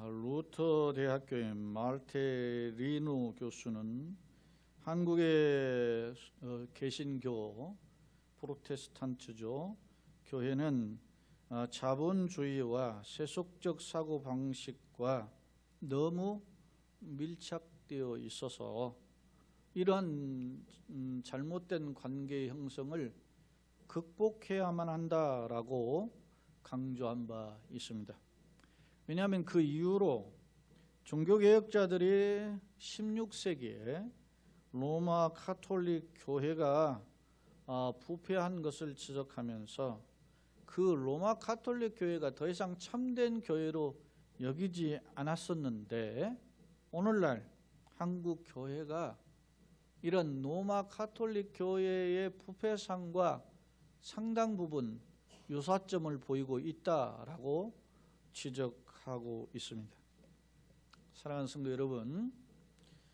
루터 대학교의 말테리누 교수는 한국의 개신교 프로테스탄트죠. 교회는 자본주의와 세속적 사고방식과 너무 밀착되어 있어서 이러한 잘못된 관계 형성을 극복해야만 한다라고 강조한 바 있습니다. 왜냐하면 그 이후로 종교개혁자들이 16세기에 로마 카톨릭 교회가 부패한 것을 지적하면서 그 로마 카톨릭 교회가 더 이상 참된 교회로 여기지 않았었는데 오늘날 한국 교회가 이런 로마 카톨릭 교회의 부패상과 상당 부분 유사점을 보이고 있다라고 지적하고 있습니다. 사랑하는 성도 여러분,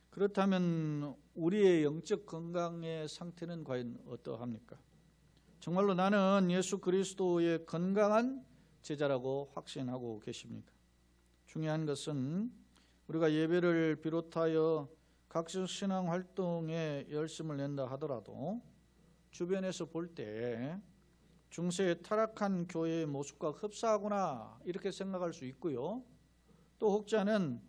그렇다면 우리의 영적 건강의 상태는 과연 어떠합니까? 정말로 나는 예수 그리스도의 건강한 제자라고 확신하고 계십니까? 중요한 것은 우리가 예배를 비롯하여 각종 신앙 활동에 열심을 낸다 하더라도 주변에서 볼 때 중세의 타락한 교회의 모습과 흡사하구나 이렇게 생각할 수 있고요. 또 혹자는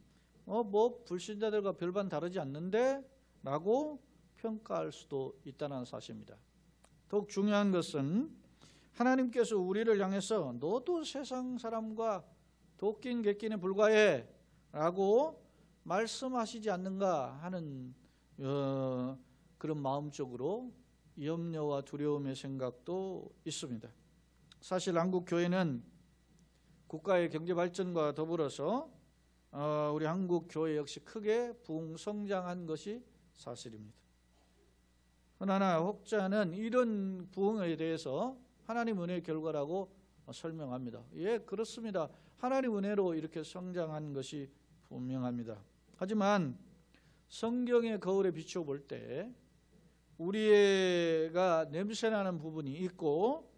불신자들과 별반 다르지 않는데 라고 평가할 수도 있다는 사실입니다. 더욱 중요한 것은 하나님께서 우리를 향해서 너도 세상 사람과 도끼인 객기에 불과해 라고 말씀하시지 않는가 하는 그런 마음적으로 염려와 두려움의 생각도 있습니다. 사실 한국 교회는 국가의 경제 발전과 더불어서 우리 한국 교회 역시 크게 부흥성장한 것이 사실입니다. 그러나 혹자는 이런 부흥에 대해서 하나님 은혜의 결과라고 설명합니다. 예, 그렇습니다. 하나님 은혜로 이렇게 성장한 것이 분명합니다. 하지만 성경의 거울에 비추어 볼 때 우리가 냄새나는 부분이 있고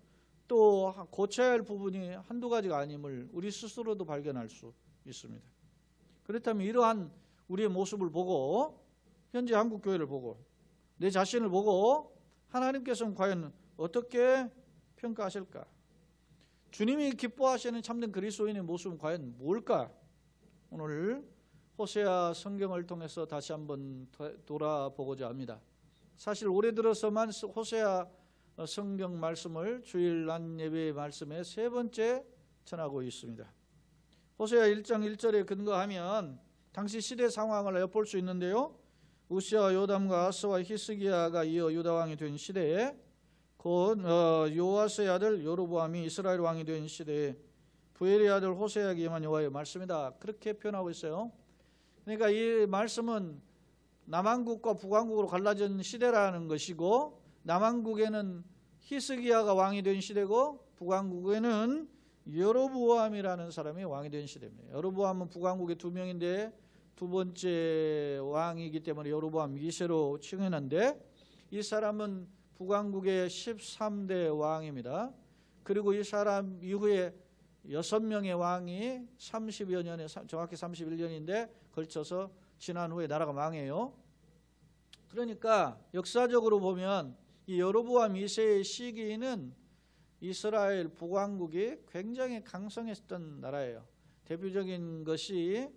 또 고쳐야 할 부분이 한두 가지가 아님을 우리 스스로도 발견할 수 있습니다. 그렇다면 이러한 우리의 모습을 보고 현재 한국 교회를 보고 내 자신을 보고 하나님께서는 과연 어떻게 평가하실까? 주님이 기뻐하시는 참된 그리스도인의 모습은 과연 뭘까? 오늘 호세아 성경을 통해서 다시 한번 돌아보고자 합니다. 사실 올해 들어서만 호세아 성경 말씀을 주일 낮 예배의 말씀에 세 번째 전하고 있습니다. 호세아 1장 1절에 근거하면 당시 시대 상황을 엿볼 수 있는데요. 우시아와 요담과 아스와 히스기야가 이어 유다 왕이 된 시대에 곧 요아스의 아들 여로보암이 이스라엘 왕이 된 시대에 부엘의 아들 호세아에게 임한 여호와의 말씀이다. 그렇게 표현하고 있어요. 그러니까 이 말씀은 남한국과 북한국으로 갈라진 시대라는 것이고 남한국에는 히스기야가 왕이 된 시대고 북한국에는 여로보암이라는 사람이 왕이 된 시대입니다. 여로보암은 북한국의 두 명인데 두 번째 왕이기 때문에 여로보암 2세로 칭하는데 이 사람은 북한국의 13대 왕입니다. 그리고 이 사람 이후에 6명의 왕이 30여 년에 정확히 31년인데 걸쳐서 지난 후에 나라가 망해요. 그러니까 역사적으로 보면 이 여로보암 2세의 시기는 이스라엘 북왕국이 굉장히 강성했던 나라예요. 대표적인 것이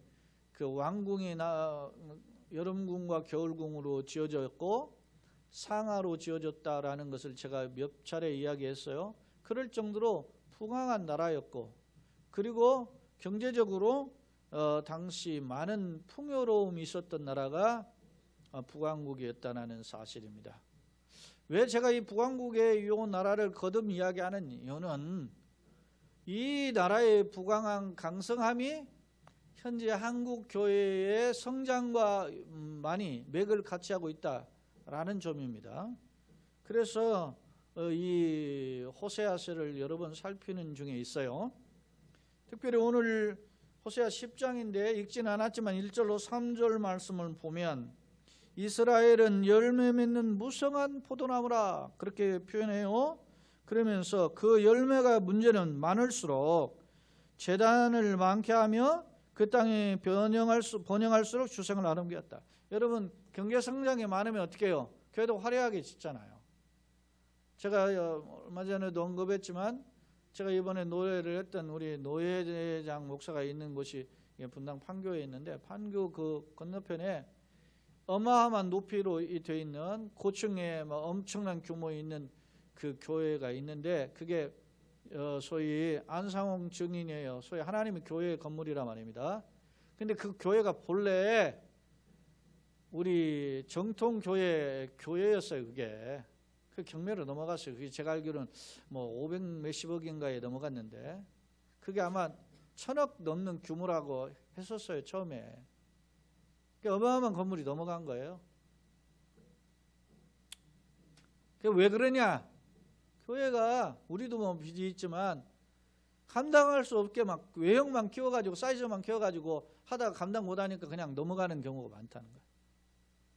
그 왕궁이 여름궁과 겨울궁으로 지어졌고 상하로 지어졌다라는 것을 제가 몇 차례 이야기했어요. 그럴 정도로 풍성한 나라였고 그리고 경제적으로 당시 많은 풍요로움이 있었던 나라가 북왕국이었다는 사실입니다. 왜 제가 이 북왕국의 이 나라를 거듭 이야기하는 이유는 이 나라의 부강한 강성함이 현재 한국 교회의 성장과 많이 맥을 같이 하고 있다라는 점입니다. 그래서 이 호세아서를 여러 번 살피는 중에 있어요. 특별히 오늘 호세아 10장인데 읽지는 않았지만 1절로 3절 말씀을 보면 이스라엘은 열매 맺는 무성한 포도나무라 그렇게 표현해요. 그러면서 그 열매가 문제는 많을수록 재단을 많게 하며 그 땅이 번영할수록 주생을 나눔겼다. 여러분 경제 성장이 많으면 어떻게 해요? 교회도 화려하게 짓잖아요. 제가 얼마 전에도 언급했지만 제가 이번에 노예를 했던 우리 노예장 목사가 있는 곳이 분당 판교에 있는데 판교 그 건너편에 어마어마한 높이로 되어 있는 고층에 엄청난 규모에 있는 그 교회가 있는데 그게 소위 안상홍 증인이에요. 소위 하나님의 교회의 건물이란 말입니다. 근데 그 교회가 본래 우리 정통 교회였어요. 그게 그 경매로 넘어갔어요. 그게 제가 알기로는 뭐 500 몇십억인가에 넘어갔는데 그게 아마 1000억 넘는 규모라고 했었어요. 처음에. 어마어마한 건물이 넘어간 거예요. 왜 그러냐? 교회가 우리도 뭐 빚이 있지만 감당할 수 없게 막 외형만 키워가지고 사이즈만 키워가지고 하다가 감당 못하니까 그냥 넘어가는 경우가 많다는 거예요.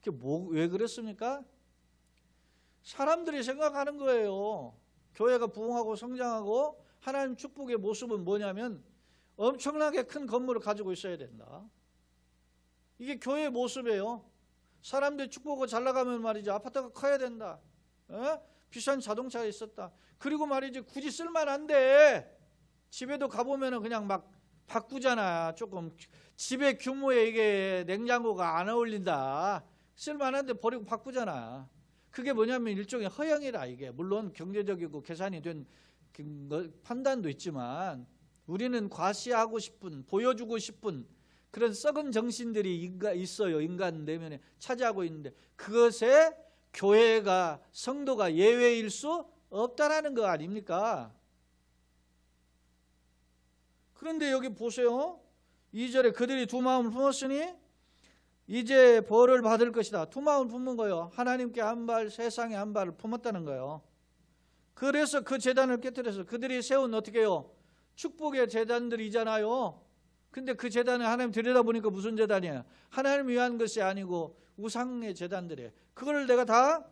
그게 왜 그랬습니까? 사람들이 생각하는 거예요. 교회가 부흥하고 성장하고 하나님 축복의 모습은 뭐냐면 엄청나게 큰 건물을 가지고 있어야 된다. 이게 교회의 모습이에요. 사람들이 축복하고 잘 나가면 말이죠. 아파트가 커야 된다. 비싼 자동차가 있었다. 그리고 말이지 굳이 쓸만한데 집에도 가보면 그냥 막 바꾸잖아. 조금 집의 규모에 이게 냉장고가 안 어울린다. 쓸만한데 버리고 바꾸잖아. 그게 뭐냐면 일종의 허영이라 이게. 물론 경제적이고 계산이 된 판단도 있지만 우리는 과시하고 싶은, 보여주고 싶은 그런 썩은 정신들이 있어요. 인간 내면에 차지하고 있는데 그것에 교회가 성도가 예외일 수 없다라는 거 아닙니까? 그런데 여기 보세요. 2절에 그들이 두 마음을 품었으니 이제 벌을 받을 것이다. 두 마음을 품은 거예요. 하나님께 한 발, 세상에 한 발을 품었다는 거예요. 그래서 그 제단을 깨뜨려서 그들이 세운 어떻게 해요? 축복의 제단들이잖아요. 근데 그 제단을 하나님 들여다보니까 무슨 제단이에요? 하나님을 위한 것이 아니고 우상의 제단들이에요. 그걸 내가 다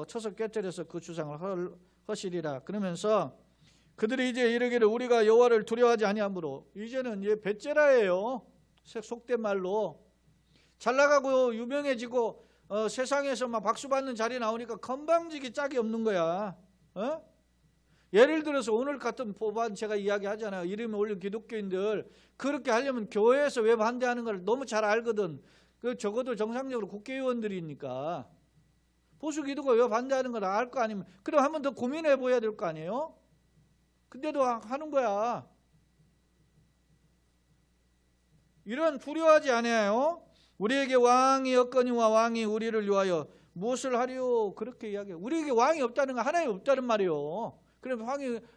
쳐서 깨뜨려서 그 주상을 허시리라. 그러면서 그들이 이제 이르기를 우리가 여호와를 두려워하지 아니하므로 이제는 이제 배째라예요. 속된 말로 잘 나가고 유명해지고 세상에서 막 박수 받는 자리 나오니까 건방지기 짝이 없는 거야. 예를 들어서 오늘 같은 법안 제가 이야기하잖아요. 이름이 올린 기독교인들 그렇게 하려면 교회에서 왜 반대하는 걸 너무 잘 알거든. 적어도 정상적으로 국회의원들이니까 보수 기독교가 왜 반대하는 걸 알 거 아니면 그럼 한 번 더 고민해 보여야 될 거 아니에요. 근데도 하는 거야. 이런 두려워하지 아니하여 우리에게 왕이 없거니와 왕이 우리를 위하여 무엇을 하리요? 그렇게 이야기해요. 우리에게 왕이 없다는 건 하나님 없다는 말이에요. 그럼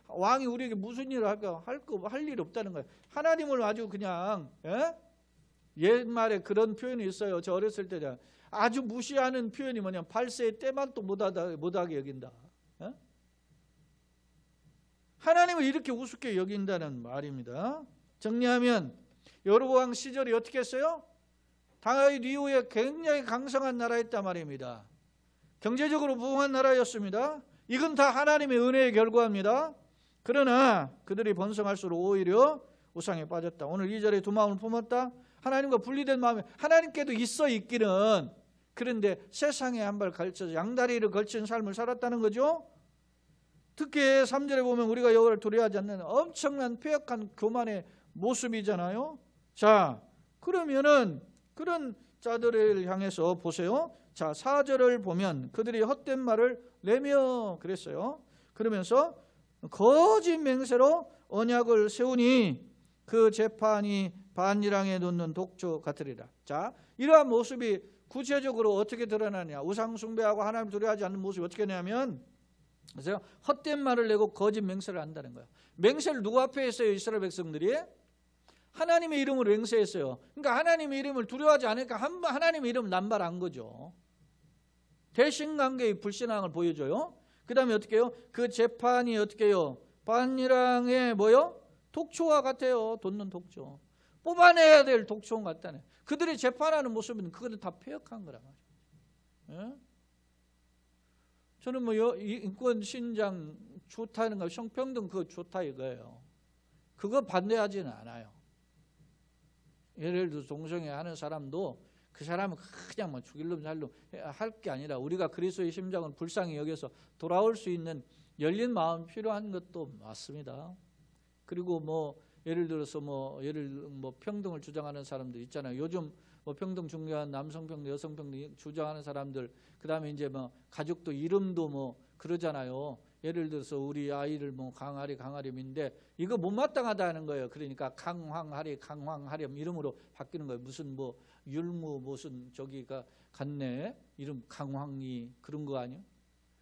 왕이 우리에게 무슨 일을 할까? 할 일이 없다는 거예요. 하나님을 아주 그냥 옛말에 그런 표현이 있어요. 저 어렸을 때 아주 무시하는 표현이 뭐냐면 발세의 때만도 못하게 여긴다. 하나님을 이렇게 우습게 여긴다는 말입니다. 정리하면 여로보암 시절이 어떻게 했어요? 다윗 이후에 굉장히 강성한 나라였단 말입니다. 경제적으로 부흥한 나라였습니다. 이건 다 하나님의 은혜의 결과입니다. 그러나 그들이 번성할수록 오히려 우상에 빠졌다. 오늘 2절에 두 마음을 품었다. 하나님과 분리된 마음이 하나님께도 있기는 그런데 세상에 한 발 걸쳐서 양다리를 걸친 삶을 살았다는 거죠. 특히 3절에 보면 우리가 여호와를 두려워하지 않는 엄청난 폐역한 교만의 모습이잖아요. 자, 그러면은 그런 자들을 향해서 보세요. 자, 4절을 보면 그들이 헛된 말을 내며 그랬어요. 그러면서 거짓 맹세로 언약을 세우니 그 재판이 반일항에 놓는 독조 같으리라. 자, 이러한 모습이 구체적으로 어떻게 드러나냐? 우상 숭배하고 하나님 두려워하지 않는 모습이 어떻게 되냐면 그래서 헛된 말을 내고 거짓 맹세를 한다는 거예요. 맹세를 누구 앞에 했어요? 이스라엘 백성들이 하나님의 이름으로 맹세했어요. 그러니까 하나님의 이름을 두려워하지 않으니까 하나님의 이름을 남발한 거죠. 대신관계의 불신앙을 보여줘요. 그 다음에 어떻게 해요? 그 재판이 어떻게 해요? 반일항의 뭐요? 독초와 같아요. 돋는 독초. 뽑아내야 될 독초 같다네. 그들이 재판하는 모습은 그거는 다 폐역한 거란 말이에요. 저는 뭐 인권 신장 좋다는 거, 성평등 그거 좋다 이거예요. 그거 반대하지는 않아요. 예를 들어 동성애 하는 사람도 그 사람은 그냥 뭐 죽일 놈 살놈 할 게 아니라 우리가 그리스도의 심장을 불쌍히 여겨서 돌아올 수 있는 열린 마음 필요한 것도 맞습니다. 그리고 뭐 예를 들어서 뭐 평등을 주장하는 사람들 있잖아요. 요즘 뭐 평등 중요한 남성 평등, 여성 평등 주장하는 사람들, 그다음에 이제 뭐 가족도 이름도 뭐 그러잖아요. 예를 들어서 우리 아이를 뭐 강아림인데 이거 못마땅하다는 거예요. 그러니까 강황하렴 이름으로 바뀌는 거예요. 무슨 뭐 율무 무슨 저기가 같네 이름 강황이 그런 거 아니에요?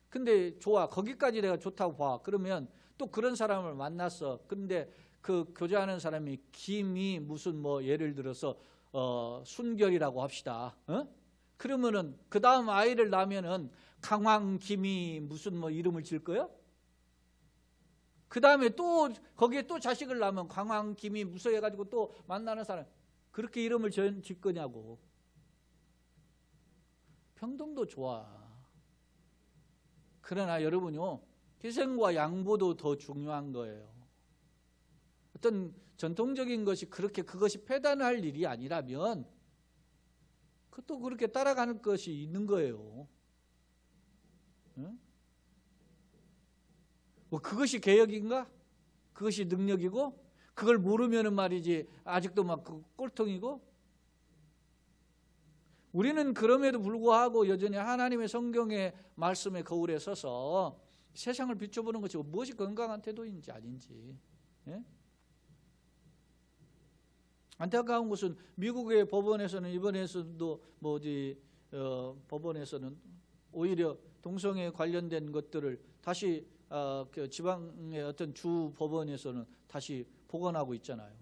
근데 좋아, 거기까지 내가 좋다고 봐. 그러면 또 그런 사람을 만났어. 근데 그 교제하는 사람이 김이 무슨 뭐 예를 들어서 순결이라고 합시다. 그러면은 그 다음 아이를 낳으면은 강황김이 무슨 뭐 이름을 질 거야? 그 다음에 또 거기에 또 자식을 낳으면 강황김이 무슨 해가지고 또 만나는 사람 그렇게 이름을 질 거냐고. 평등도 좋아. 그러나 여러분요, 희생과 양보도 더 중요한 거예요. 어떤 전통적인 것이 그것이 폐단할 일이 아니라면 그것도 그렇게 따라가는 것이 있는 거예요. 뭐 그것이 개혁인가? 그것이 능력이고 그걸 모르면은 말이지 아직도 막 꼴통이고. 우리는 그럼에도 불구하고 여전히 하나님의 성경의 말씀의 거울에 서서 세상을 비춰보는 것이 무엇이 건강한 태도인지 아닌지. 예? 안타까운 것은 미국의 법원에서는 이번에서도 법원에서는 오히려 동성애 관련된 것들을 다시 그 지방의 어떤 주 법원에서는 다시 복원하고 있잖아요.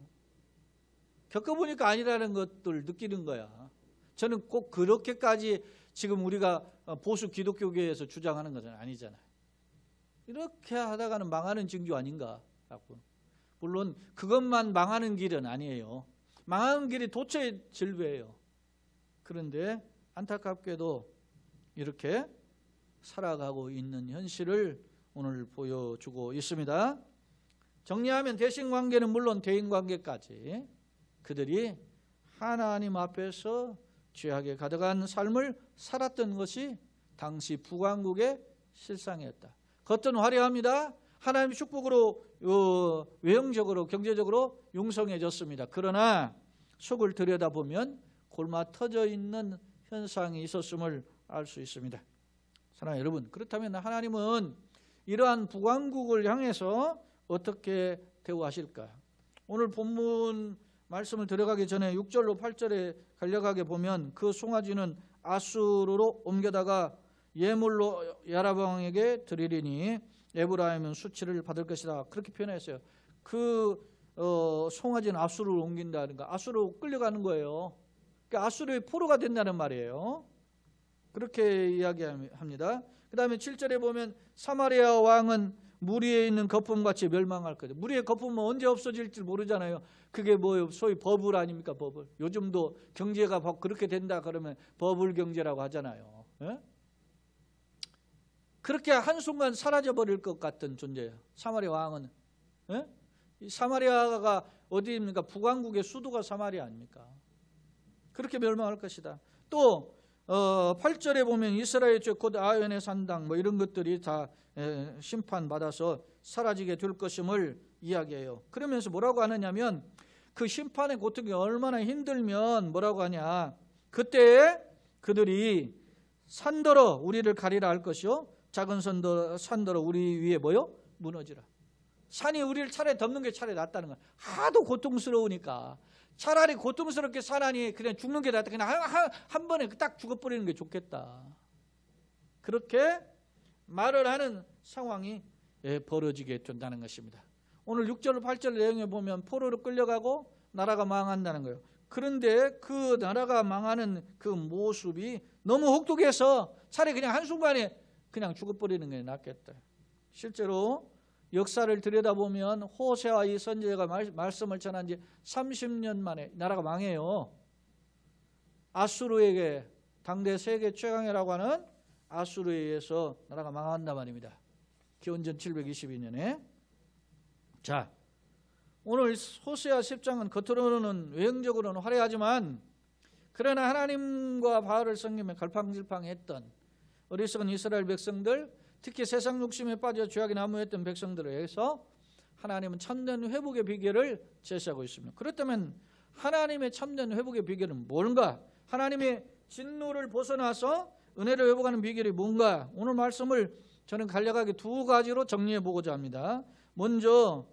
겪어보니까 아니라는 것들 느끼는 거야. 저는 꼭 그렇게까지 지금 우리가 보수 기독교계에서 주장하는 것은 아니잖아요. 이렇게 하다가는 망하는 징조 아닌가. 물론 그것만 망하는 길은 아니에요. 망하는 길이 도처의 질배예요. 그런데 안타깝게도 이렇게 살아가고 있는 현실을 오늘 보여주고 있습니다. 정리하면 대신관계는 물론 대인관계까지 그들이 하나님 앞에서 죄악에 가득한 삶을 살았던 것이 당시 북왕국의 실상이었다. 겉은 화려합니다. 하나님의 축복으로 외형적으로 경제적으로 융성해졌습니다. 그러나 속을 들여다보면 골마 터져 있는 현상이 있었음을 알 수 있습니다. 사랑하는 여러분, 그렇다면 하나님은 이러한 북왕국을 향해서 어떻게 대우하실까? 오늘 본문 말씀을 들어가기 전에 6절로 8절에 간략하게 보면 그 송아지는 아수르로 옮겨다가 예물로 야라방에게 드리리니 에브라임은 수치를 받을 것이다. 그렇게 표현했어요. 그 송아지는 아수르로 옮긴다니까 아수르로 끌려가는 거예요. 그러니까 아수르의 포로가 된다는 말이에요. 그렇게 이야기합니다. 그 다음에 7절에 보면 사마리아 왕은 물 위에 있는 거품같이 멸망할 거다. 물 위에 거품은 언제 없어질지 모르잖아요. 그게 뭐예요? 소위 버블 아닙니까? 버블. 요즘도 경제가 그렇게 된다 그러면 버블 경제라고 하잖아요. 예? 그렇게 한순간 사라져버릴 것 같은 존재예요. 사마리아 왕은. 예? 이 사마리아가 어디입니까? 북왕국의 수도가 사마리아 아닙니까? 그렇게 멸망할 것이다. 또 8절에 보면 이스라엘 쪽 곧 아연의 산당 뭐 이런 것들이 다 심판받아서 사라지게 될 것임을 이야기해요. 그러면서 뭐라고 하느냐면 그 심판의 고통이 얼마나 힘들면 뭐라고 하냐. 그때 그들이 산더러 우리를 가리라 할 것이요 작은 산더러 우리 위에 뭐요? 무너지라. 산이 우리를 차라리 덮는 게 차라리 낫다는 거야. 하도 고통스러우니까 차라리 고통스럽게 살아니 그냥 죽는 게 낫다. 그냥 한 번에 딱 죽어버리는 게 좋겠다. 그렇게 말을 하는 상황이 벌어지게 된다는 것입니다. 오늘 6절 8절 내용에 보면 포로로 끌려가고 나라가 망한다는 거예요. 그런데 그 나라가 망하는 그 모습이 너무 혹독해서 차라리 그냥 한순간에 그냥 죽어버리는 게 낫겠다. 실제로 역사를 들여다보면 호세와 이 선지자가 말씀을 전한 지 30년 만에 나라가 망해요. 아수르에게 당대 세계 최강이라고 하는 아수르에 의해서 나라가 망한단 말입니다. 기원전 722년에. 자, 오늘 호세아 10장은 겉으로는 외형적으로는 화려하지만 그러나 하나님과 바알을 섬기며 갈팡질팡했던 어리석은 이스라엘 백성들, 특히 세상 욕심에 빠져 죄악에 난무했던 백성들에 의해서 하나님은 참된 회복의 비결을 제시하고 있습니다. 그렇다면 하나님의 참된 회복의 비결은 뭔가? 하나님의 진노를 벗어나서 은혜를 회복하는 비결이 뭔가? 오늘 말씀을 저는 간략하게 두 가지로 정리해 보고자 합니다. 먼저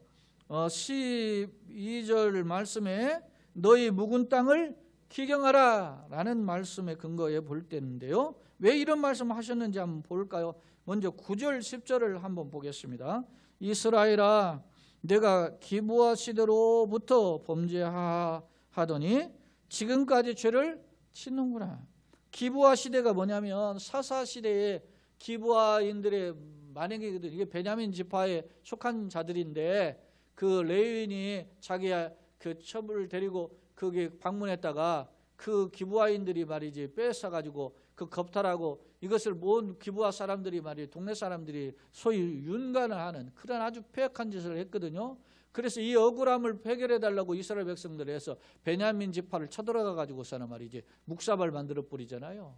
12절 말씀에 너희 묵은 땅을 기경하라 라는 말씀에 근거해 볼 때인데요. 왜 이런 말씀을 하셨는지 한번 볼까요? 먼저 9절 10절을 한번 보겠습니다. 이스라엘아 내가 기브아 시대로부터 범죄하더니 지금까지 죄를 짓는구나. 기브아 시대가 뭐냐면 사사 시대에 기브아인들의 만행이거든요. 이게 베냐민 지파에 속한 자들인데 그 레위인이 자기야 그 첩을 데리고 거기 방문했다가 그 기브아인들이 말이지 뺏어가지고 그 겁탈하고 이것을 모은 기브아 사람들이 말이지 동네 사람들이 소위 윤간을 하는 그런 아주 폐역한 짓을 했거든요. 그래서 이 억울함을 해결해 달라고 이스라엘 백성들이 해서 베냐민 지파를 쳐들어가 가지고서는 말이지 묵사발 만들어 뿌리잖아요.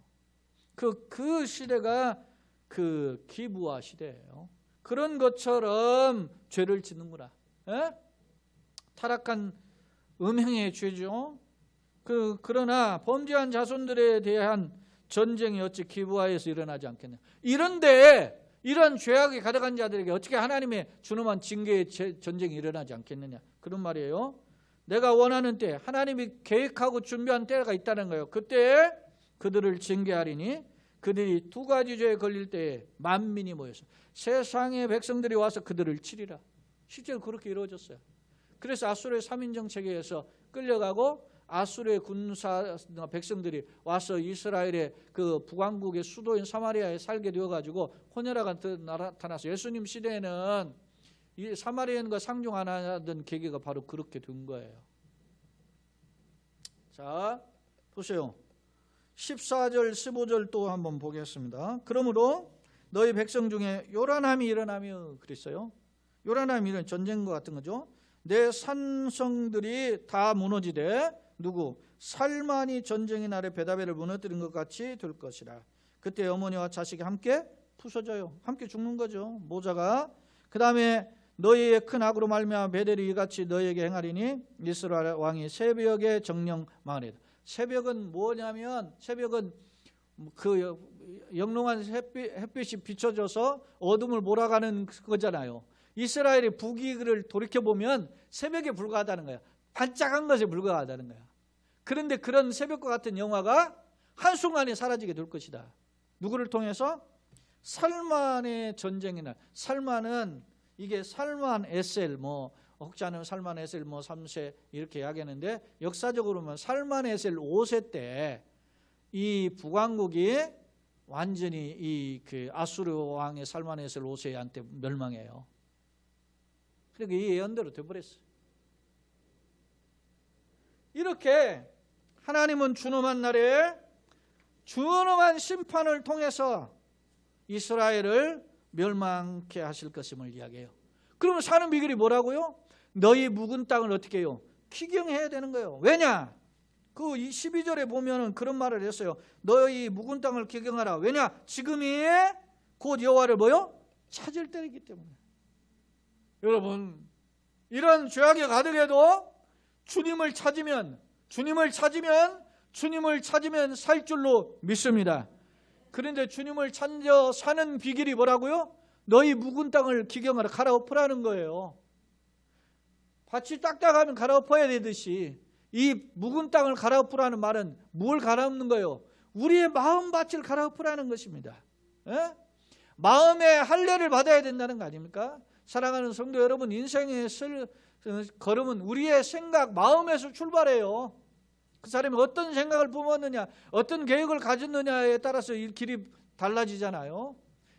그 시대가 그 기브아 시대예요. 그런 것처럼 죄를 짓는구나. 에? 타락한 음행의 죄죠. 그러나 범죄한 자손들에 대한 전쟁이 어찌 기브아에서 일어나지 않겠냐. 이런데 이런 죄악이 가득한 자들에게 어떻게 하나님의 준엄한 징계의 전쟁이 일어나지 않겠느냐. 그런 말이에요. 내가 원하는 때 하나님이 계획하고 준비한 때가 있다는 거예요. 그때 그들을 징계하리니 그들이 두 가지 죄에 걸릴 때에 만민이 모여서 세상의 백성들이 와서 그들을 치리라. 실제로 그렇게 이루어졌어요. 그래서 아수르의 3인정 체계에서 끌려가고 아수르의 군사 백성들이 와서 이스라엘의 그 북왕국의 수도인 사마리아에 살게 되어가지고 혼혈아가 나타나서 예수님 시대에는 이 사마리아인과 상종 안 하던 계기가 바로 그렇게 된 거예요. 자, 보세요. 14절 15절 또 한번 보겠습니다. 그러므로 너희 백성 중에 요란함이 일어나며 그랬어요. 요란함이 이런 전쟁과 같은 거죠. 내 산성들이 다 무너지되 누구? 살만이 전쟁의 날에 베다벨을 무너뜨린 것 같이 될 것이라. 그때 어머니와 자식이 함께 부서져요. 함께 죽는 거죠. 모자가. 그 다음에 너희의 큰 악으로 말미암아 베델이 이같이 너희에게 행하리니 이스라엘 왕이 새벽에 정령 망하리다. 새벽은 뭐냐면 새벽은 그 영롱한 햇빛이 비춰져서 어둠을 몰아가는 거잖아요. 이스라엘의 부귀를 돌이켜보면 새벽에 불과하다는 거야. 반짝한 것에 불과하다는 거야. 그런데 그런 새벽과 같은 영화가 한순간에 사라지게 될 것이다. 누구를 통해서? 살만의 전쟁의 날. 살만은 이게 살만 에셀 혹지 않으면 살만 에셀 3세 이렇게 이야기하는데 역사적으로 보면 살만 에셀 5세 때 이 북왕국이 완전히 이 그 아수르 왕의 살만 에셀 5세한테 멸망해요. 그러니까 이 예언대로 되어버렸어요. 이렇게 하나님은 준엄한 날에 준엄한 심판을 통해서 이스라엘을 멸망케 하실 것임을 이야기해요. 그러면 사는 비결이 뭐라고요? 너희 묵은 땅을 어떻게 해요? 기경해야 되는 거예요. 왜냐? 그 12절에 보면은 그런 말을 했어요. 너희 묵은 땅을 기경하라. 왜냐? 지금이 곧 여호와를 뭐요? 찾을 때이기 때문에. 여러분, 이런 죄악이 가득해도 주님을 찾으면 살 줄로 믿습니다. 그런데 주님을 찾아 사는 비결이 뭐라고요? 너희 묵은 땅을 기경하라. 갈아엎으라는 거예요. 밭이 딱딱하면 갈아엎어야 되듯이 이 묵은 땅을 갈아엎으라는 말은 뭘 갈아엎는 거예요? 우리의 마음밭을 갈아엎으라는 것입니다. 에? 마음의 할례를 받아야 된다는 거 아닙니까? 사랑하는 성도 여러분, 인생의 걸음은 우리의 생각, 마음에서 출발해요. 그 사람이 어떤 생각을 품었느냐, 어떤 계획을 가졌느냐에 따라서 이 길이 달라지잖아요.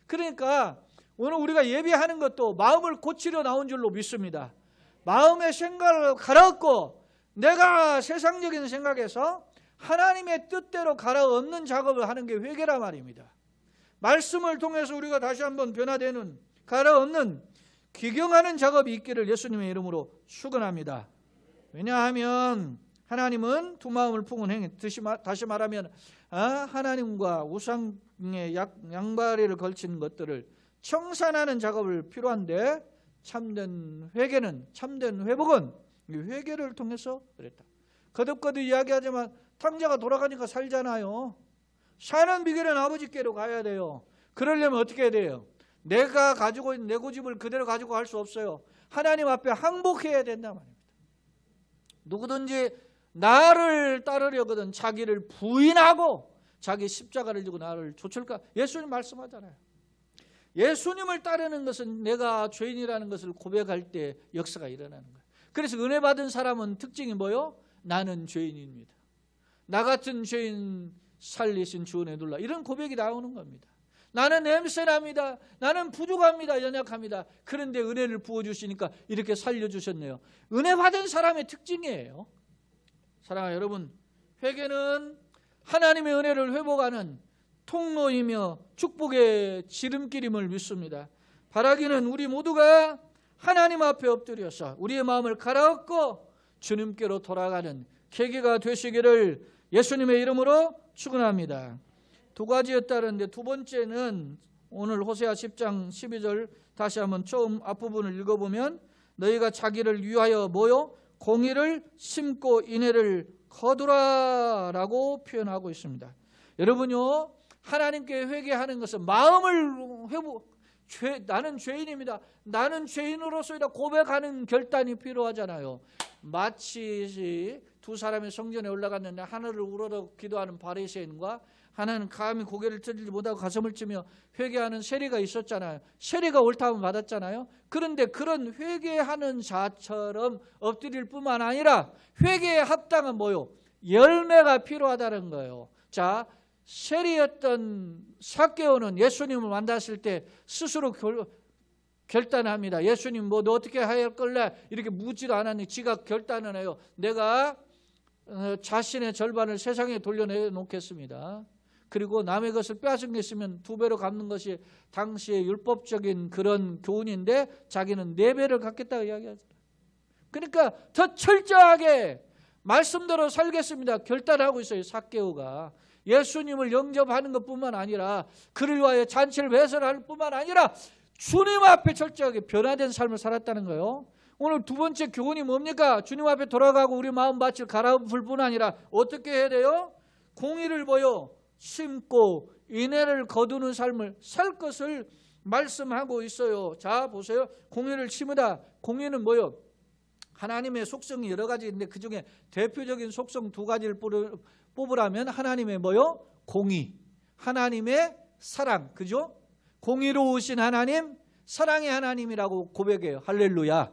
그러니까 오늘 우리가 예배하는 것도 마음을 고치려 나온 줄로 믿습니다. 마음의 생각을 갈아엎고 내가 세상적인 생각에서 하나님의 뜻대로 갈아엎는 작업을 하는 게 회개란 말입니다. 말씀을 통해서 우리가 다시 한번 변화되는, 갈아엎는 기경하는 작업이 있기를 예수님의 이름으로 축원합니다. 왜냐하면 하나님은 두 마음을 품은 행위, 다시 말하면 하나님과 우상의 양다리를 걸친 것들을 청산하는 작업을 필요한데, 참된 회개는, 참된 회복은 이 회개를 통해서 그랬다. 거듭거듭 이야기하지만 탕자가 돌아가니까 살잖아요. 사는 비결은 아버지께로 가야 돼요. 그러려면 어떻게 해야 돼요? 내가 가지고 있는 내 고집을 그대로 가지고 갈 수 없어요. 하나님 앞에 항복해야 된단 말입니다. 누구든지 나를 따르려거든 자기를 부인하고 자기 십자가를 지고 나를 좇을까? 예수님 말씀하잖아요. 예수님을 따르는 것은 내가 죄인이라는 것을 고백할 때 역사가 일어나는 거예요. 그래서 은혜 받은 사람은 특징이 뭐요? 나는 죄인입니다. 나 같은 죄인 살리신 주 은혜 놀라, 이런 고백이 나오는 겁니다. 나는 냄새납니다. 나는 부족합니다. 연약합니다. 그런데 은혜를 부어주시니까 이렇게 살려주셨네요. 은혜 받은 사람의 특징이에요. 사랑하는 여러분, 회개는 하나님의 은혜를 회복하는 통로이며 축복의 지름길임을 믿습니다. 바라기는 우리 모두가 하나님 앞에 엎드려서 우리의 마음을 갈아엎고 주님께로 돌아가는 계기가 되시기를 예수님의 이름으로 축원합니다. 두 가지였다는데 두 번째는 오늘 호세아 10장 12절 다시 한번 처음 앞부분을 읽어보면 너희가 자기를 위하여 뭐요? 공의를 심고 인애를 거두라라고 표현하고 있습니다. 여러분요, 하나님께 회개하는 것은 마음을 나는 죄인입니다. 나는 죄인으로서이다 고백하는 결단이 필요하잖아요. 마치 두 사람이 성전에 올라갔는데 하늘을 우러러 기도하는 바리새인과 하나는 감히 고개를 들지 못하고 가슴을 치며 회개하는 세리가 있었잖아요. 세리가 옳다면 받았잖아요. 그런데 그런 회개하는 자처럼 엎드릴 뿐만 아니라 회개에 합당한 뭐요? 열매가 필요하다는 거예요. 자, 세리였던 삭개오는 예수님을 만났을 때 스스로 결단합니다. 예수님 뭐 너 어떻게 할 걸래? 이렇게 묻지도 않았니? 지가 결단을 해요. 내가 자신의 절반을 세상에 돌려놓겠습니다. 그리고 남의 것을 빼앗은 게 있으면 2배로 갚는 것이 당시의 율법적인 그런 교훈인데 자기는 4배를 갚겠다고 이야기하잖아요. 그러니까 더 철저하게 말씀대로 살겠습니다. 결단하고 있어요. 삭개오가. 예수님을 영접하는 것뿐만 아니라 그를 위하여 잔치를 배설할 뿐만 아니라 주님 앞에 철저하게 변화된 삶을 살았다는 거예요. 오늘 두 번째 교훈이 뭡니까? 주님 앞에 돌아가고 우리 마음밭을 갈아엎을 뿐 아니라 어떻게 해야 돼요? 공의를 뭐요? 심고 인애를 거두는 삶을 살 것을 말씀하고 있어요. 자, 보세요. 공의를 심으다. 공의는 뭐요? 하나님의 속성이 여러 가지 있는데 그중에 대표적인 속성 2가지를 뽑으라면 하나님의 뭐요? 공의, 하나님의 사랑, 그죠? 공의로우신 하나님, 사랑의 하나님이라고 고백해요. 할렐루야.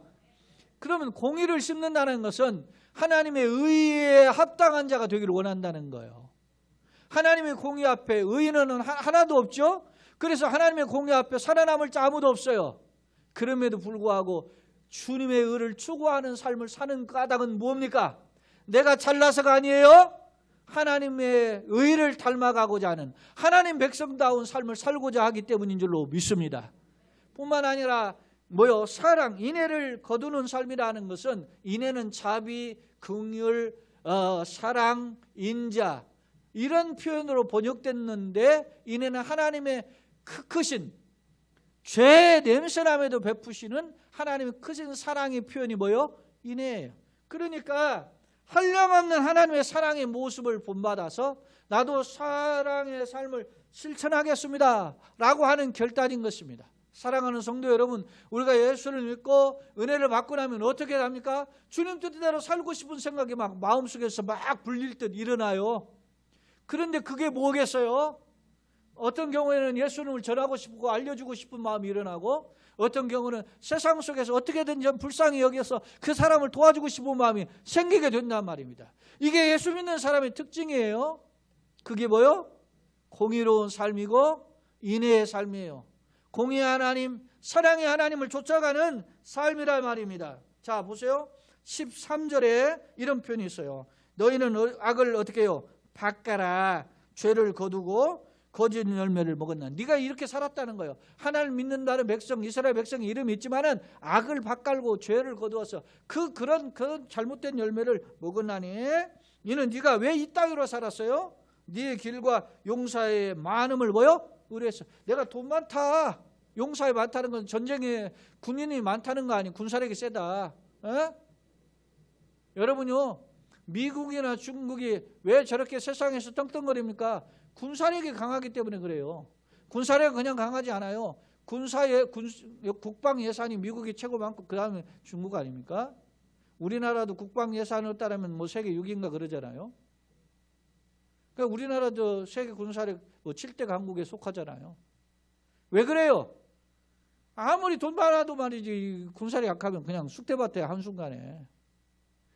그러면 공의를 심는다는 것은 하나님의 의에 합당한 자가 되기를 원한다는 거예요. 하나님의 공의 앞에 의인은 하나도 없죠. 그래서 하나님의 공의 앞에 살아남을 자 아무도 없어요. 그럼에도 불구하고 주님의 의를 추구하는 삶을 사는 까닭은 뭡니까? 내가 잘나서가 아니에요. 하나님의 의를 닮아가고자 하는 하나님 백성다운 삶을 살고자 하기 때문인 줄로 믿습니다. 뿐만 아니라 뭐요? 사랑, 인애를 거두는 삶이라는 것은 인애는 자비, 긍휼, 사랑, 인자 이런 표현으로 번역됐는데 인애는 하나님의 크신 죄 냄새남에도 베푸시는 하나님의 크신 사랑의 표현이 뭐요? 인애예요. 그러니까 한량없는 하나님의 사랑의 모습을 본받아서 나도 사랑의 삶을 실천하겠습니다 라고 하는 결단인 것입니다. 사랑하는 성도 여러분, 우리가 예수를 믿고 은혜를 받고 나면 어떻게 합니까? 주님 뜻대로 살고 싶은 생각이 막 마음속에서 막 불릴 듯 일어나요. 그런데 그게 뭐겠어요? 어떤 경우에는 예수님을 전하고 싶고 알려주고 싶은 마음이 일어나고 어떤 경우는 세상 속에서 어떻게든 좀 불쌍히 여겨서 그 사람을 도와주고 싶은 마음이 생기게 된단 말입니다. 이게 예수 믿는 사람의 특징이에요. 그게 뭐요? 공의로운 삶이고 인애의 삶이에요. 공의 하나님, 사랑의 하나님을 쫓아가는 삶이란 말입니다. 자, 보세요. 13절에 이런 표현이 있어요. 너희는 악을 어떻게 해요? 바꿔라. 죄를 거두고 거짓 열매를 먹었나. 네가 이렇게 살았다는 거예요. 하나님 믿는다는 백성, 이스라엘 백성이 이름이 있지만은 악을 밭갈고 죄를 거두어서 그런 잘못된 열매를 먹었나니 이는 네가 왜 이 땅으로 살았어요? 네 길과 용사의 많음을 뭐요? 의뢰했어. 내가 돈 많다. 용사에 많다는 건 전쟁에 군인이 많다는 거 아니에요. 군사력이 세다. 여러분요, 미국이나 중국이 왜 저렇게 세상에서 떵떵거립니까? 군사력이 강하기 때문에 그래요. 군사력은 그냥 강하지 않아요. 국방 예산이 미국이 최고 많고 그 다음에 중국 아닙니까? 우리나라도 국방 예산으로 따르면 뭐 세계 6위인가 그러잖아요. 그러니까 우리나라도 세계 군사력 뭐 7대 강국에 속하잖아요. 왜 그래요? 아무리 돈 많아도 말이지 군사력이 약하면 그냥 쑥대밭에 한순간에.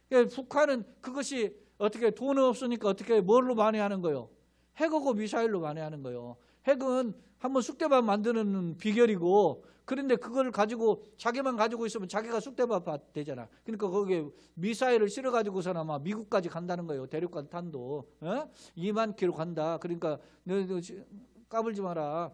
그러니까 북한은 그것이 어떻게 돈은 없으니까 어떻게 뭘로 만회하는 거예요? 핵하고 미사일로 만회하는 거예요. 핵은 한번 쑥대밭 만드는 비결이고, 그런데 그걸 가지고 자기만 가지고 있으면 자기가 쑥대밭 되잖아. 그러니까 거기에 미사일을 실어가지고서는 아마 미국까지 간다는 거예요. 대륙간 탄도 2만 킬로 간다. 그러니까 너 까불지 마라.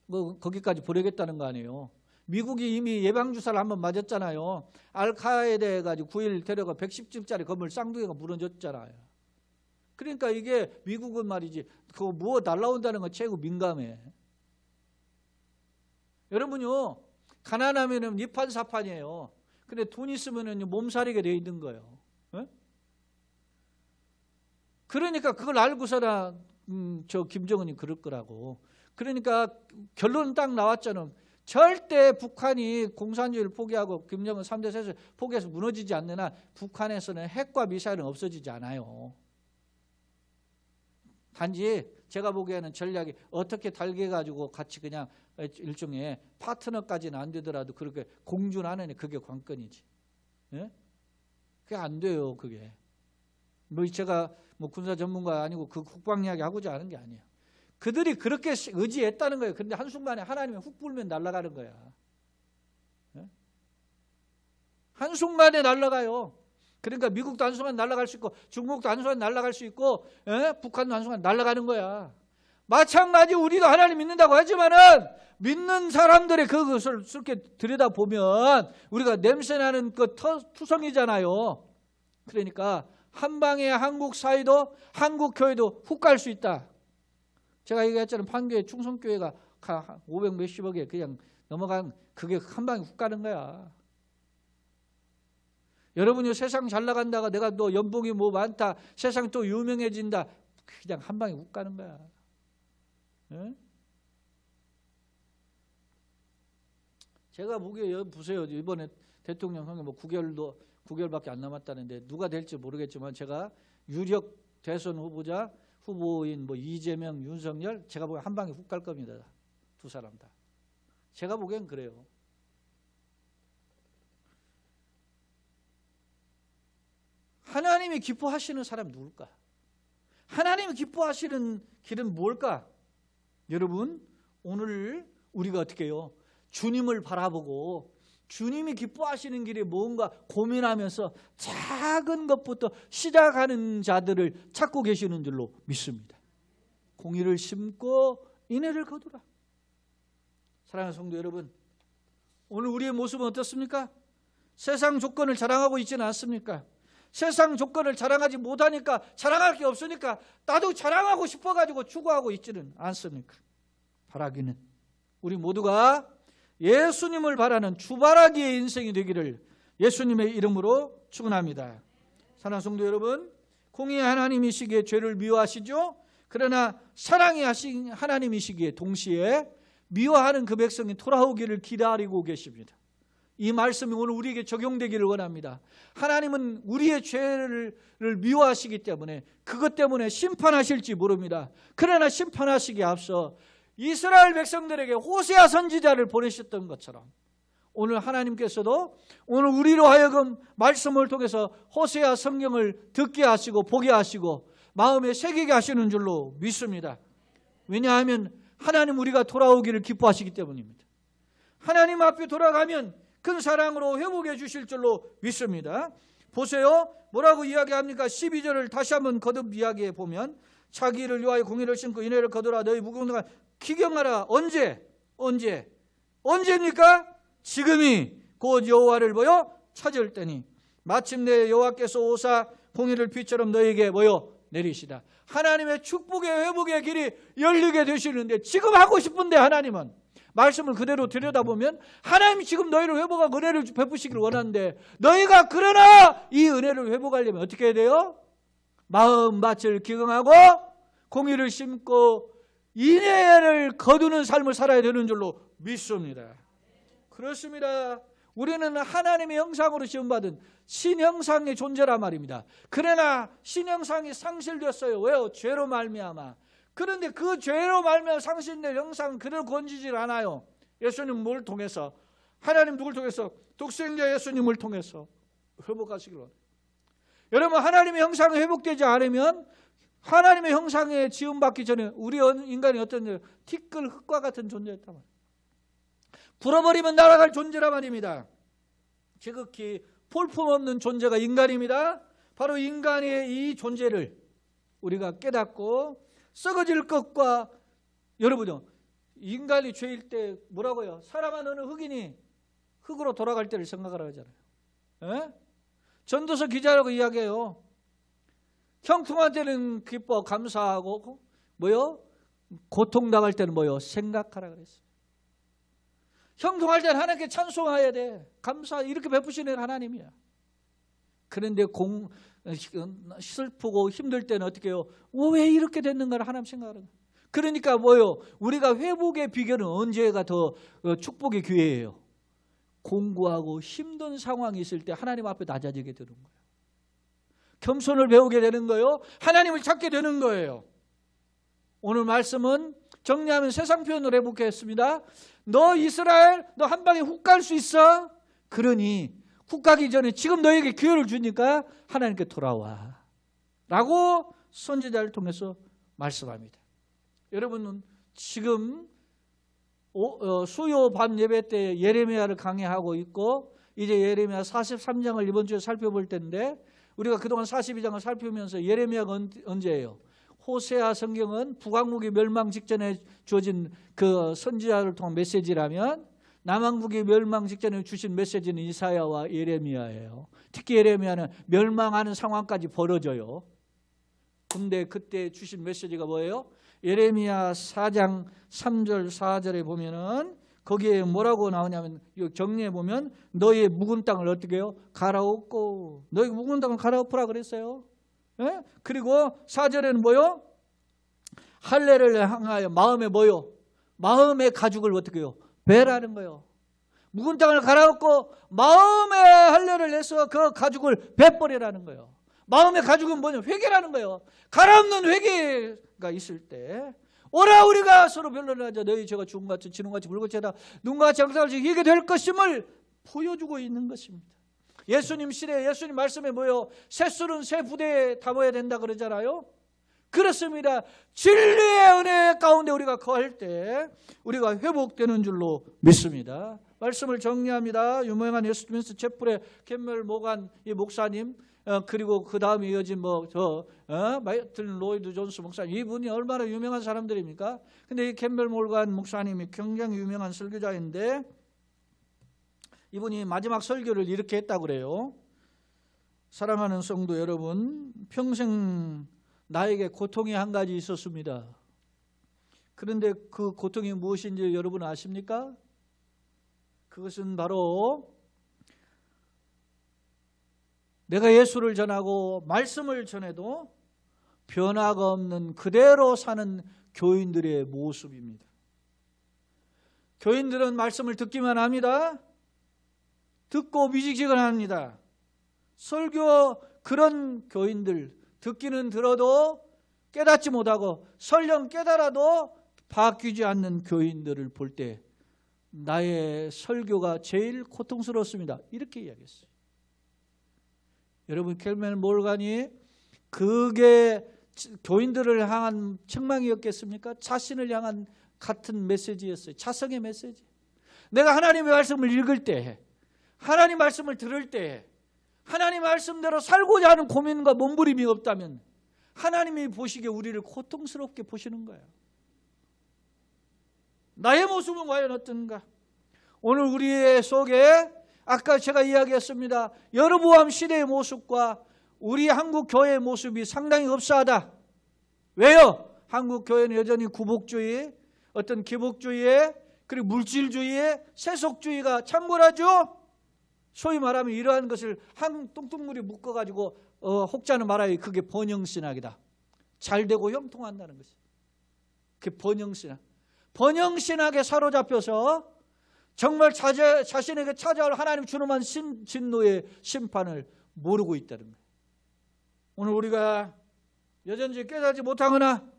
뭐 거기까지 보내겠다는 거 아니에요. 미국이 이미 예방주사를 한번 맞았잖아요. 알카에다에 가지고 9일 데려가 110층짜리 건물 쌍둥이가 무너졌잖아요. 그러니까 이게 미국은 말이지 그거 뭐 날라온다는 건 최고 민감해. 여러분요, 가난하면은 이판사판이에요. 근데 돈 있으면은 몸살이게 돼 있는 거예요. 그러니까 그걸 알고서나 저 김정은이 그럴 거라고. 그러니까 결론은 딱 나왔잖아. 절대 북한이 공산주의를 포기하고 김정은 3대 세력을 포기해서 무너지지 않는 한 북한에서는 핵과 미사일은 없어지지 않아요. 단지 제가 보기에는 전략이 어떻게 달개가지고 같이 그냥 일종의 파트너까지는 안 되더라도 그렇게 공존하는 그게 관건이지. 예? 그게 안 돼요. 그게. 뭐 제가 뭐 군사 전문가 아니고 그 국방 이야기 하고자 하는 게 아니에요. 그들이 그렇게 의지했다는 거예요. 그런데 한순간에 하나님이 훅 불면 날아가는 거야. 예? 한순간에 날아가요. 그러니까 미국도 한순간 날아갈 수 있고 중국도 한순간 날아갈 수 있고 북한도 한순간 날아가는 거야. 마찬가지 우리도 하나님 믿는다고 하지만은 믿는 사람들의 그것을 이렇게 들여다보면 우리가 냄새나는 그 투성이잖아요. 그러니까 한 방에 한국 사회도 한국 교회도 훅 갈 수 있다. 제가 얘기했잖아요. 판교에 충성교회가 500 몇십억에 그냥 넘어간 그게 한 방에 훅 가는 거야. 여러분이 세상 잘 나간다가 내가 너 연봉이 뭐 많다, 세상 또 유명해진다, 그냥 한 방에 훅 가는 거야. 예? 제가 보기에 보세요. 이번에 대통령 선거 뭐 9개월밖에 안 남았다는데 누가 될지 모르겠지만 제가 유력 대선 후보인 뭐 이재명, 윤석열 제가 보기엔 한 방에 훅 갈 겁니다. 두 사람 다. 제가 보기엔 그래요. 하나님이 기뻐하시는 사람이 누굴까? 하나님이 기뻐하시는 길은 뭘까? 여러분, 오늘 우리가 어떻게 해요? 주님을 바라보고 주님이 기뻐하시는 길이 뭔가 고민하면서 작은 것부터 시작하는 자들을 찾고 계시는 줄로 믿습니다. 공의를 심고 인애를 거두라. 사랑하는 성도 여러분, 오늘 우리의 모습은 어떻습니까? 세상 조건을 자랑하고 있지는 않습니까? 세상 조건을 자랑하지 못하니까, 자랑할 게 없으니까 나도 자랑하고 싶어가지고 추구하고 있지는 않습니까? 바라기는 우리 모두가 예수님을 바라는 주바라기의 인생이 되기를 예수님의 이름으로 축원합니다. 사랑하는 성도 여러분, 공의의 하나님이시기에 죄를 미워하시죠. 그러나 사랑이 하신 하나님이시기에 동시에 미워하는 그 백성이 돌아오기를 기다리고 계십니다. 이 말씀이 오늘 우리에게 적용되기를 원합니다. 하나님은 우리의 죄를 미워하시기 때문에 그것 때문에 심판하실지 모릅니다. 그러나 심판하시기에 앞서 이스라엘 백성들에게 호세아 선지자를 보내셨던 것처럼 오늘 하나님께서도 오늘 우리로 하여금 말씀을 통해서 호세아 성경을 듣게 하시고 보게 하시고 마음에 새기게 하시는 줄로 믿습니다. 왜냐하면 하나님 우리가 돌아오기를 기뻐하시기 때문입니다. 하나님 앞에 돌아가면 큰 사랑으로 회복해 주실 줄로 믿습니다. 보세요. 뭐라고 이야기합니까? 12절을 다시 한번 거듭 이야기해 보면 자기 일을 위하여 공의를 심고 인애를 거두라. 너희 무궁무진한 기경하라. 언제입니까? 지금이 곧 여호와를 찾을 때니 마침내 여호와께서 오사 공의를 비처럼 너희에게 내리시다. 하나님의 축복의 회복의 길이 열리게 되시는데 지금 하고 싶은데 하나님은 말씀을 그대로 들여다보면 하나님이 지금 너희를 회복하고 은혜를 베푸시기를 원하는데 너희가 그러나 이 은혜를 회복하려면 어떻게 해야 돼요? 마음밭을 기경하고 공의를 심고 인애를 거두는 삶을 살아야 되는 줄로 믿습니다. 그렇습니다. 우리는 하나님의 형상으로 지음받은 신형상의 존재란 말입니다. 그러나 신형상이 상실됐어요. 왜요? 죄로 말미암아. 그런데 그 죄로 말미암아 상실된 형상은 그대로 건지질 않아요. 예수님 뭘 통해서? 하나님 누굴 통해서? 독생자 예수님을 통해서 회복하시기를 원해요. 여러분, 하나님의 형상이 회복되지 않으면 하나님의 형상에 지음받기 전에 우리 인간이 어떤 티끌 흙과 같은 존재였단 말이에요. 불어버리면 날아갈 존재란 말입니다. 지극히 볼품없는 존재가 인간입니다. 바로 인간의 이 존재를 우리가 깨닫고 썩어질 것과, 여러분요, 인간이 죄일 때 뭐라고요? 사람은 어느 흑인이 흙으로 돌아갈 때를 생각하라고 하잖아요. 에? 전도서 기자라고 이야기해요. 형통할 때는 기뻐 감사하고 고통당할 때는 생각하라 그랬어요. 형통할 때는 하나님께 찬송해야 돼. 감사, 이렇게 베푸시는 하나님이야. 그런데 슬프고 힘들 때는 어떻게 해요? 왜 이렇게 됐는가를 하나님 생각하는 거예요. 그러니까 우리가 회복의 비결은 언제가 더 축복의 기회예요? 공고하고 힘든 상황이 있을 때 하나님 앞에 낮아지게 되는 거예요. 겸손을 배우게 되는 거예요. 하나님을 찾게 되는 거예요. 오늘 말씀은 정리하면 세상 표현으로 해보겠습니다. 너 이스라엘, 너 한 방에 훅 갈 수 있어? 그러니 훅 가기 전에 지금 너에게 기회를 주니까 하나님께 돌아와 라고 선지자를 통해서 말씀합니다. 여러분은 지금 수요 밤 예배 때 예레미야를 강의하고 있고 이제 예레미야 43장을 이번 주에 살펴볼 텐데 우리가 그동안 42장을 살피면서 예레미야가 언제예요? 호세아 성경은 북왕국이 멸망 직전에 주어진 그 선지자를 통한 메시지라면 남왕국이 멸망 직전에 주신 메시지는 이사야와 예레미야예요. 특히 예레미야는 멸망하는 상황까지 벌어져요. 근데 그때 주신 메시지가 뭐예요? 예레미야 4장 3절 4절에 보면은 거기에 뭐라고 나오냐면 정리해 보면 너희의 묵은 땅을 어떻게 해요? 갈아엎고 너희 묵은 땅을 갈아엎으라 그랬어요. 예? 그리고 4절에는 뭐요? 할례를 향하여 마음에 마음의 가죽을 어떻게 해요? 배라는 거예요. 묵은 땅을 갈아엎고 마음의 할례를 해서 그 가죽을 베버리라는 거예요. 마음의 가죽은 뭐냐? 회개라는 거예요. 갈아엎는 회개가 있을 때 오라 우리가 서로 변론하자. 너희 죄가 죽음같이 진홍같이 붉은채다 눈같이 양상같이 이게 될 것임을 보여주고 있는 것입니다. 예수님 시대에 예수님 말씀에 셋술은 새 부대에 담아야 된다 그러잖아요. 그렇습니다. 진리의 은혜 가운데 우리가 거할 때 우리가 회복되는 줄로 믿습니다. 말씀을 정리합니다. 유명한 예수민스 채플의 캔멜 모간 이 목사님, 그리고 그 다음에 이어진 마이틀 로이드 존스 목사님, 이분이 얼마나 유명한 사람들입니까? 근데 이 캔멜 몰간 목사님이 굉장히 유명한 설교자인데 이분이 마지막 설교를 이렇게 했다고 그래요. 사랑하는 성도 여러분, 평생 나에게 고통이 한 가지 있었습니다. 그런데 그 고통이 무엇인지 여러분 아십니까? 그것은 바로 내가 예수를 전하고 말씀을 전해도 변화가 없는 그대로 사는 교인들의 모습입니다. 교인들은 말씀을 듣기만 합니다. 듣고 미지근합니다. 설교 그런 교인들 듣기는 들어도 깨닫지 못하고 설령 깨달아도 바뀌지 않는 교인들을 볼 때 나의 설교가 제일 고통스럽습니다. 이렇게 이야기했어요. 여러분, 캔멜 몰간이 그게 교인들을 향한 책망이었겠습니까? 자신을 향한 같은 메시지였어요. 자성의 메시지. 내가 하나님의 말씀을 읽을 때, 하나님 말씀을 들을 때 하나님 말씀대로 살고자 하는 고민과 몸부림이 없다면 하나님이 보시기에 우리를 고통스럽게 보시는 거예요. 나의 모습은 과연 어떤가? 오늘 우리의 속에 아까 제가 이야기했습니다. 여로보암 시대의 모습과 우리 한국 교회의 모습이 상당히 흡사하다. 왜요? 한국 교회는 여전히 구복주의, 어떤 기복주의에, 그리고 물질주의에, 세속주의가 창궐하죠. 소위 말하면 이러한 것을 한 뚱뚱물이 묶어가지고 혹자는 말하여 그게 번영신학이다. 잘되고 형통한다는 것이. 그게 번영신학. 번영신학에 사로잡혀서 정말 자신에게 찾아올 하나님 주님한 진노의 심판을 모르고 있다는 거예요. 오늘 우리가 여전히 깨닫지 못하거나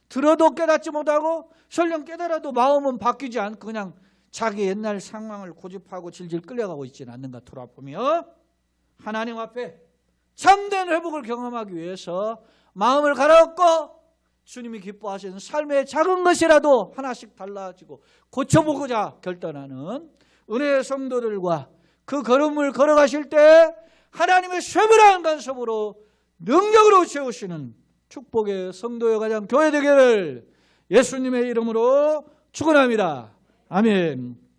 들어도 깨닫지 못하고 설령 깨달아도 마음은 바뀌지 않고 그냥 자기 옛날 상황을 고집하고 질질 끌려가고 있지는 않는가 돌아보며 하나님 앞에 참된 회복을 경험하기 위해서 마음을 갈아엎고 주님이 기뻐하시는 삶의 작은 것이라도 하나씩 달라지고 고쳐보고자 결단하는 은혜의 성도들과 그 걸음을 걸어가실 때 하나님의 쇠물한 간섭으로 능력으로 채우시는 축복의 성도여 가장 교회 되기를 예수님의 이름으로 축원합니다. 아멘.